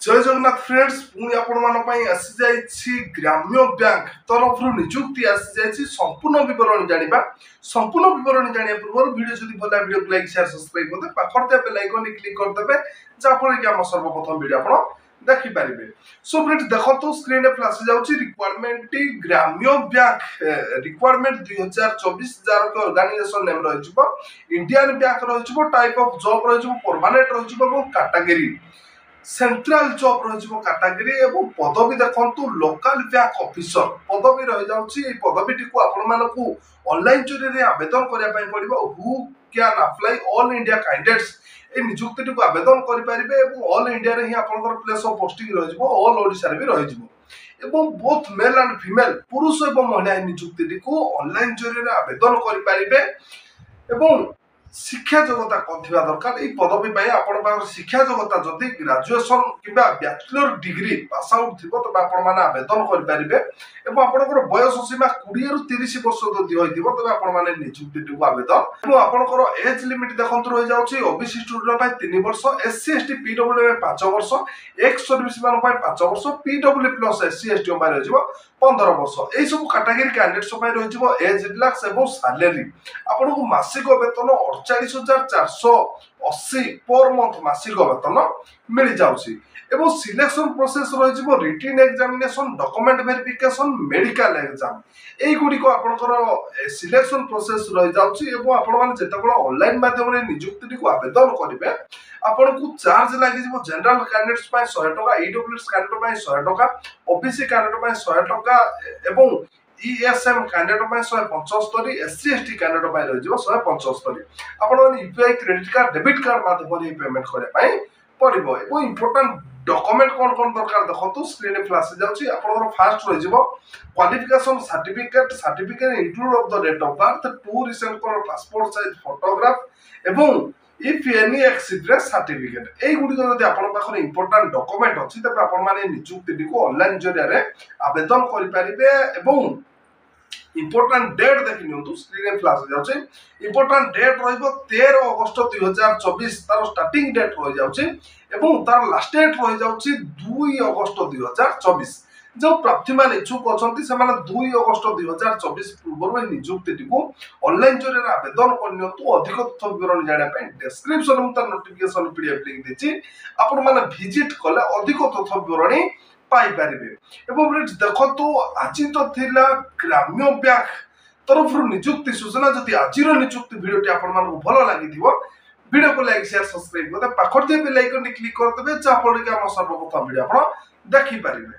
जय जगन्नाथ फ्रेंड्स पुणी आपण आसी जाइछि ग्राम्य बैंक तरफ निजुक्ति आसी जाइछि संपूर्ण विवरण जानिबा संपूर्ण विवरण जानिया पूर्व वीडियो जदि भला वीडियो को लाइक शेयर सब्सक्राइब करते पाखरते बेल आइकन क्लिक कर देबे जा फल कि हम सर्वप्रथम वीडियो आपण देखि पारिबे। सो फ्रेंड्स देखंतु स्क्रीन रे फ्लैश जाउछि रिक्वायरमेंट ग्राम्य बैंक रिक्वायरमेंट 2024 जार के ऑर्गेनाइजेशन नेम रहिछबो इंडियन बैंक रहिछबो टाइप ऑफ जॉब रहिछबो परमानेंट रहिछबो और कैटेगरी सेंट्रल जॉब रहिछबो कैटेगरी एवं पदवी देखंतु लोकल बैंक ऑफिसर पदवी रहि जाउछि। ए पदवीटी को आपण मानकू ऑनलाइन जरिए आवेदन करिया पई पड़िबो। Who can apply all India candidates ए नियुक्ति को आवेदन करि परिबे एवं ऑल इंडिया रे ही आपनकर प्लेस ऑफ पोस्टिंग रहिजबो ऑल ओडिसा रे भी रहिजबो एवं बोथ मेल एंड फीमेल पुरुष एवं महिला नियुक्ति को ऑनलाइन जरिए आवेदन करि परिबे एवं शिक्षा योग्यता कौन थिबा दरकार। ए पदवी पाए आपण पाखर शिक्षा योग्यता जदि ग्रेजुएशन किबा बैचलर डिग्री पास आउट थिबो तबे आपण माने आवेदन करि परिबे एवं आपनकर बयस सीमा 20 रु 30 वर्ष जदि होइथिबो तबे आपण माने नियुक्ति को आवेदन एवं आपनकर एज लिमिट देखंतु रहि जाउछि ओबीसी स्टूडेंट पाए 3 वर्ष एससी एसटी पीडब्ल्यू पाए 5 वर्ष एक्स सर्विस मान पाए 5 वर्ष पीडब्ल्यू प्लस एससी एसटी पाए रहिबो 15 वर्ष। ए सब कैटेगरी कैंडिडेट्स पाए रहिबो एज रिलैक्स एवं सैलरी आपनको मासिक वेतन 48,480 पर मंथ मासिक वेतन मिल जाउछि एवं सिलेक्शन प्रोसेस रहिबो written examination document verification medical exam एई गुडी को आपनकर सिलेक्शन प्रोसेस रहि जाउछि एवं आपण माने जेतबेला ऑनलाइन माध्यम रे नियुक्ति को आवेदन करिवे आपनको चार्ज लागि जिवो जनरल कैंडिडेट्स पाए 100 टका ईडब्ल्यूएस कैंडिडेट पाए 100 टका ओबीसी कैंडिडेट पाए 100 टका एवं ईएसएम कैंडिडेट पाए 175 एससी एसटी कैंडिडेट पाए रहि जिवो 175 आपण माने UPI credit card debit card माध्यम रे पेमेंट करे पाए पड़िबो एवं इंपोर्टेंट डॉक्यूमेंट कौन कौन दरकार देखो स्क्रीन में फ्लैश जाउछि। आपन फास्ट रहि जिवो qualification certificate include of the date of birth two recent colour passport size photograph एवं इफ एनी एक्सीडेंट सर्टिफिकेट ए गुडी जदि आपन पाखर इंपोर्टेंट डॉक्यूमेंट अछि तबे आपन माने नियुक्ति को ऑनलाइन जरिया रे आवेदन करि परिबे एवं इंपोर्टेंट डेट देखि नियंतु स्क्रीन में फ्लैश जाउछि। इंपोर्टेंट डेट रहिबो 13 अगस्त 2024 तार स्टार्टिंग डेट रहि जाउछि एवं तार लास्ट डेट रहि जाउछि 2 अगस्त 2024। जो प्रार्थी मान इच्छुक अछंती से माने 2 अगस्त 2024 पूर्व नियुक्ति को ऑनलाइन जरिए आवेदन करनियंतु। अधिक तथ्य विवरण जानिया पय डिस्क्रिप्शन में तार नोटिफिकेशन पीडीएफ लिंक देछि आपण माने विजिट कले अधिक तथ्य विवरण पाई परिबे। एवं फ्रेंड्स देखतो आज तो थिला ग्राम्य बैंक तरफ नियुक्ति सूचना जदि आज नियुक्ति वीडियो आपण मानकु भलो लागिथिबो वीडियो को लाइक शेयर सब्सक्राइब करते पाखर दे बेल आइकन क्लिक कर देबे जा फल कि हम सर्वप्रथम वीडियो आपण देखि परिबे।